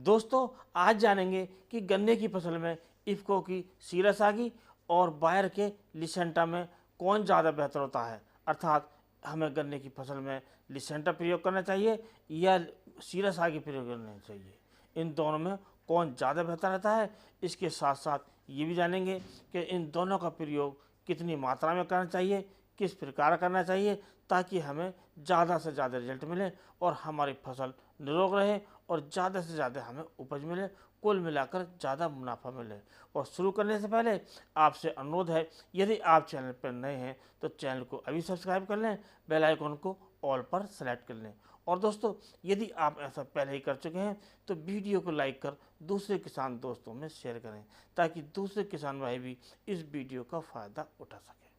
दोस्तों आज जानेंगे कि गन्ने की फसल में इफ्को की सीरस आगी और बायर के लिसेंटा में कौन ज़्यादा बेहतर होता है। अर्थात हमें गन्ने की फसल में लिसेंटा प्रयोग करना चाहिए या सीरस आगी प्रयोग करना चाहिए, इन दोनों में कौन ज़्यादा बेहतर रहता है। इसके साथ साथ ये भी जानेंगे कि इन दोनों का प्रयोग कितनी मात्रा में करना चाहिए, किस प्रकार करना चाहिए, ताकि हमें ज़्यादा से ज़्यादा रिजल्ट मिले और हमारी फसल निरोग रहे और ज़्यादा से ज़्यादा हमें उपज मिले, कुल मिलाकर ज़्यादा मुनाफा मिले। और शुरू करने से पहले आपसे अनुरोध है, यदि आप चैनल पर नए हैं तो चैनल को अभी सब्सक्राइब कर लें, बेल आइकन को ऑल पर सेलेक्ट कर लें। और दोस्तों यदि आप ऐसा पहले ही कर चुके हैं तो वीडियो को लाइक कर दूसरे किसान दोस्तों में शेयर करें, ताकि दूसरे किसान भाई भी इस वीडियो का फ़ायदा उठा सकें।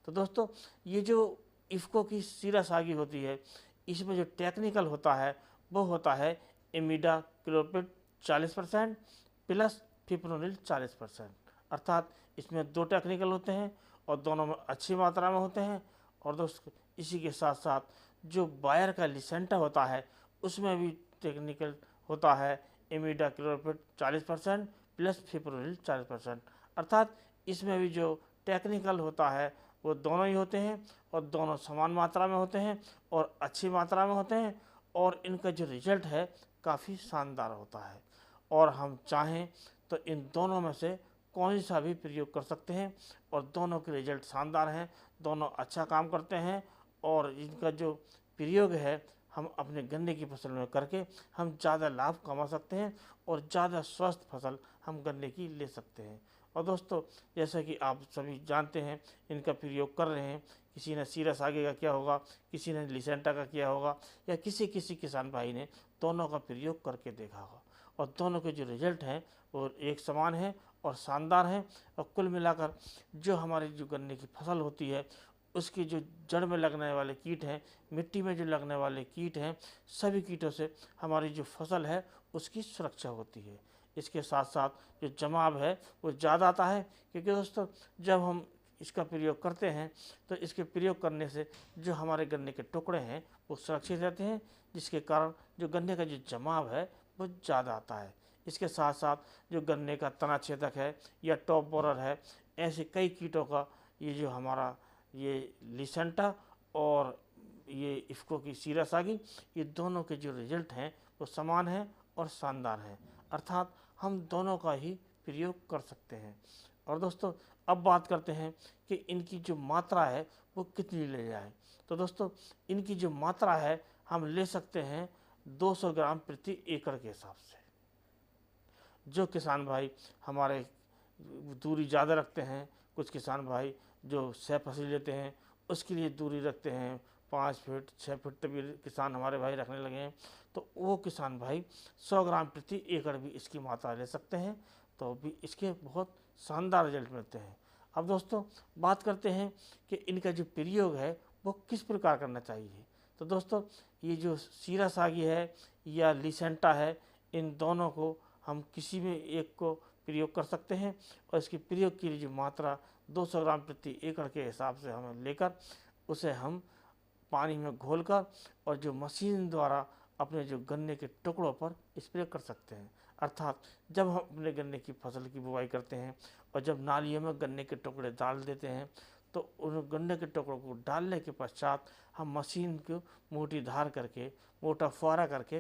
तो दोस्तों ये जो इफ्को की सीरस आगी होती है, इसमें जो टेक्निकल होता है वो होता है इमिडाक्लोप्रिड 40% प्लस फिप्रोनिल 40%। अर्थात इसमें दो टेक्निकल होते हैं और दोनों में अच्छी मात्रा में होते हैं। और दोस्तों इसी के साथ साथ जो बायर का लिसेंटा होता है उसमें भी टेक्निकल होता है इमिडाक्लोप्रिड 40% प्लस फिप्रोनिल 40%। अर्थात इसमें भी जो टेक्निकल होता है वो दोनों ही होते हैं और दोनों समान मात्रा में होते हैं और अच्छी मात्रा में होते हैं और इनका जो रिजल्ट है काफ़ी शानदार होता है। और हम चाहें तो इन दोनों में से कौन सा भी प्रयोग कर सकते हैं और दोनों के रिजल्ट शानदार हैं, दोनों अच्छा काम करते हैं। और इनका जो प्रयोग है हम अपने गन्ने की फसल में करके हम ज़्यादा लाभ कमा सकते हैं और ज़्यादा स्वस्थ फसल हम गन्ने की ले सकते हैं। और दोस्तों जैसा कि आप सभी जानते हैं इनका प्रयोग कर रहे हैं, किसी ने सीरस आगे का किया होगा, किसी ने लिसेंटा का किया होगा या किसी किसान भाई ने दोनों का प्रयोग करके देखा होगा और दोनों के जो रिजल्ट हैं वो एक समान है और शानदार हैं। और कुल मिलाकर जो हमारी जो गन्ने की फसल होती है उसकी जो जड़ में लगने वाले कीट हैं, मिट्टी में जो लगने वाले कीट हैं, सभी कीटों से हमारी जो फसल है उसकी सुरक्षा होती है। इसके साथ साथ जो जमाव है वो ज़्यादा आता है, क्योंकि दोस्तों जब हम इसका प्रयोग करते हैं तो इसके प्रयोग करने से जो हमारे गन्ने के टुकड़े हैं वो सुरक्षित रहते हैं, जिसके कारण जो गन्ने का जो जमाव है वो ज़्यादा आता है। इसके साथ साथ जो गन्ने का तना छेदक है या टॉप बोरर है, ऐसे कई कीटों का ये जो हमारा ये लिसेंटा और ये इफ्को की सीरस आगी, ये दोनों के जो रिजल्ट हैं वो समान हैं और शानदार हैं। अर्थात हम दोनों का ही प्रयोग कर सकते हैं। और दोस्तों अब बात करते हैं कि इनकी जो मात्रा है वो कितनी ले जाए। तो दोस्तों इनकी जो मात्रा है हम ले सकते हैं 200 ग्राम प्रति एकड़ के हिसाब से। जो किसान भाई हमारे दूरी ज़्यादा रखते हैं, कुछ किसान भाई जो 6 फसल लेते हैं उसके लिए दूरी रखते हैं 5 फीट 6 फीट तक भी किसान हमारे भाई रखने लगे हैं, तो वो किसान भाई 100 ग्राम प्रति एकड़ भी इसकी मात्रा ले सकते हैं, तो भी इसके बहुत शानदार रिजल्ट मिलते हैं। अब दोस्तों बात करते हैं कि इनका जो प्रयोग है वो किस प्रकार करना चाहिए। तो दोस्तों ये जो सीरस आगी है या लिसेंटा है, इन दोनों को हम किसी भी एक को प्रयोग कर सकते हैं और इसके प्रयोग की जो मात्रा 200 ग्राम प्रति एकड़ के हिसाब से हमें लेकर उसे हम पानी में घोलकर और जो मशीन द्वारा अपने जो गन्ने के टुकड़ों पर स्प्रे कर सकते हैं। अर्थात जब हम अपने गन्ने की फसल की बुवाई करते हैं और जब नालियों में गन्ने के टुकड़े डाल देते हैं तो उन गन्ने के टुकड़ों को डालने के पश्चात हम मशीन को मोटी धार करके मोटा फुहारा करके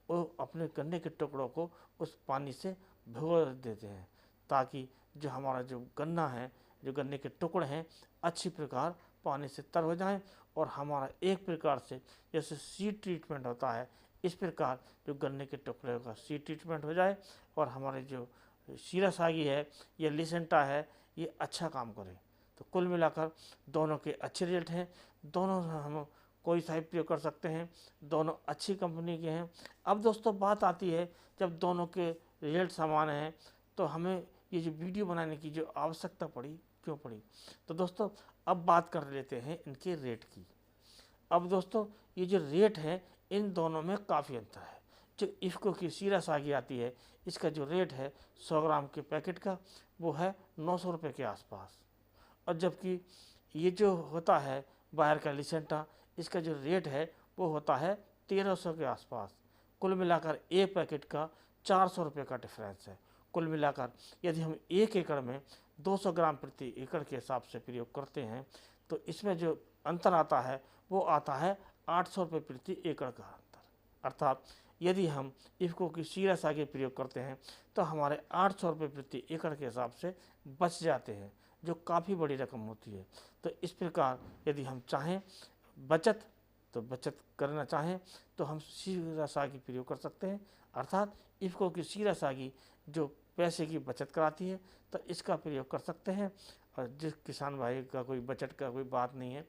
वो अपने गन्ने के टुकड़ों को उस पानी से भिगो देते हैं, ताकि जो हमारा जो गन्ना है, जो गन्ने के टुकड़े हैं अच्छी प्रकार पानी से तर हो जाएं और हमारा एक प्रकार से जैसे सीड ट्रीटमेंट होता है इस प्रकार जो गन्ने के टुकड़े का सीड ट्रीटमेंट हो जाए और हमारे जो सीरस आगी है या लिसेंटा है ये अच्छा काम करे। तो कुल मिलाकर दोनों के अच्छे रिजल्ट हैं, दोनों हम कोई सा भी प्रयोग कर सकते हैं, दोनों अच्छी कंपनी के हैं। अब दोस्तों बात आती है जब दोनों के रिजल्ट समान हैं तो हमें ये जो वीडियो बनाने की जो आवश्यकता पड़ी क्यों पड़ी। तो दोस्तों अब बात कर लेते हैं इनके रेट की। अब दोस्तों ये जो रेट है इन दोनों में काफ़ी अंतर है। जो इफ्को की सीरस आगी आती है इसका जो रेट है 100 ग्राम के पैकेट का वो है 900 रुपये के आसपास, और जबकि ये जो होता है बायर का लिसेंटा इसका जो रेट है वो होता है 1300 के आसपास। कुल मिलाकर एक पैकेट का 400 रुपये का डिफरेंस है। कुल मिलाकर यदि हम 1 एकड़ में 200 ग्राम प्रति एकड़ के हिसाब से प्रयोग करते हैं तो इसमें जो अंतर आता है वो आता है 800 रुपये प्रति एकड़ का अंतर। अर्थात यदि हम इफ़को की सीरा सागी प्रयोग करते हैं तो हमारे 800 रुपये प्रति एकड़ के हिसाब से बच जाते हैं, जो काफ़ी बड़ी रकम होती है। तो इस प्रकार यदि हम चाहें बचत करना चाहें तो हम सीरा सागी प्रयोग कर सकते हैं। अर्थात इफ़को की सीरा सागी जो पैसे की बचत कराती है तो इसका प्रयोग कर सकते हैं। और जिस किसान भाई का कोई बचत का कोई बात नहीं है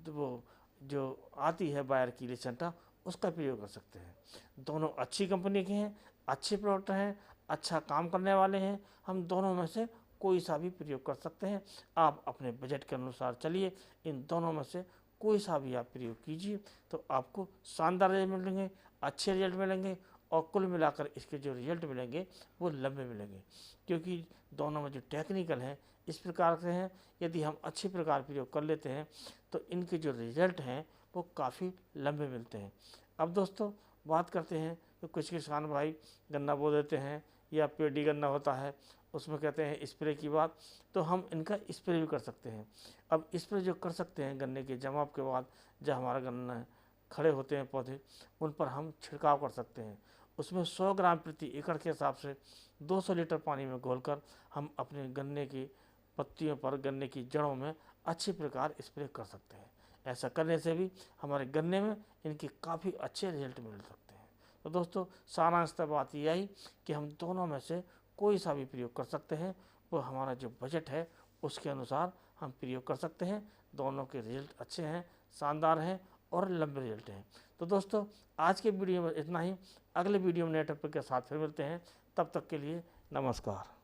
तो वो जो आती है बायर की लिसेंटा उसका प्रयोग कर सकते हैं। दोनों अच्छी कंपनी के हैं, अच्छे प्रोडक्ट हैं, अच्छा काम करने वाले हैं। हम दोनों में से कोई सा भी प्रयोग कर सकते हैं। आप अपने बजट के अनुसार चलिए, इन दोनों में से कोई सा भी आप प्रयोग कीजिए तो आपको शानदार रिजल्ट मिलेंगे, अच्छे रिजल्ट मिलेंगे और कुल मिलाकर इसके जो रिजल्ट मिलेंगे वो लंबे मिलेंगे, क्योंकि दोनों में जो टेक्निकल हैं इस प्रकार से हैं। यदि हम अच्छी प्रकार प्रयोग कर लेते हैं तो इनके जो रिजल्ट हैं वो काफ़ी लंबे मिलते हैं। अब दोस्तों बात करते हैं कि कुछ किसान भाई गन्ना बो देते हैं या पेडी गन्ना होता है उसमें कहते हैं स्प्रे की बात, तो हम इनका स्प्रे भी कर सकते हैं। अब स्प्रे जो कर सकते हैं गन्ने के जमाव के बाद जब हमारा गन्ना खड़े होते हैं पौधे उन पर हम छिड़काव कर सकते हैं। उसमें 100 ग्राम प्रति एकड़ के हिसाब से 200 लीटर पानी में घोलकर हम अपने गन्ने की पत्तियों पर, गन्ने की जड़ों में अच्छी प्रकार स्प्रे कर सकते हैं। ऐसा करने से भी हमारे गन्ने में इनके काफ़ी अच्छे रिजल्ट मिल सकते हैं। तो दोस्तों सारांशतः बात यह आई कि हम दोनों में से कोई सा भी प्रयोग कर सकते हैं, वो हमारा जो बजट है उसके अनुसार हम प्रयोग कर सकते हैं। दोनों के रिजल्ट अच्छे हैं, शानदार हैं और लंबे रिजल्ट हैं। तो दोस्तों आज के वीडियो में इतना ही। अगले वीडियो में नए टॉपिक के साथ फिर मिलते हैं, तब तक के लिए नमस्कार।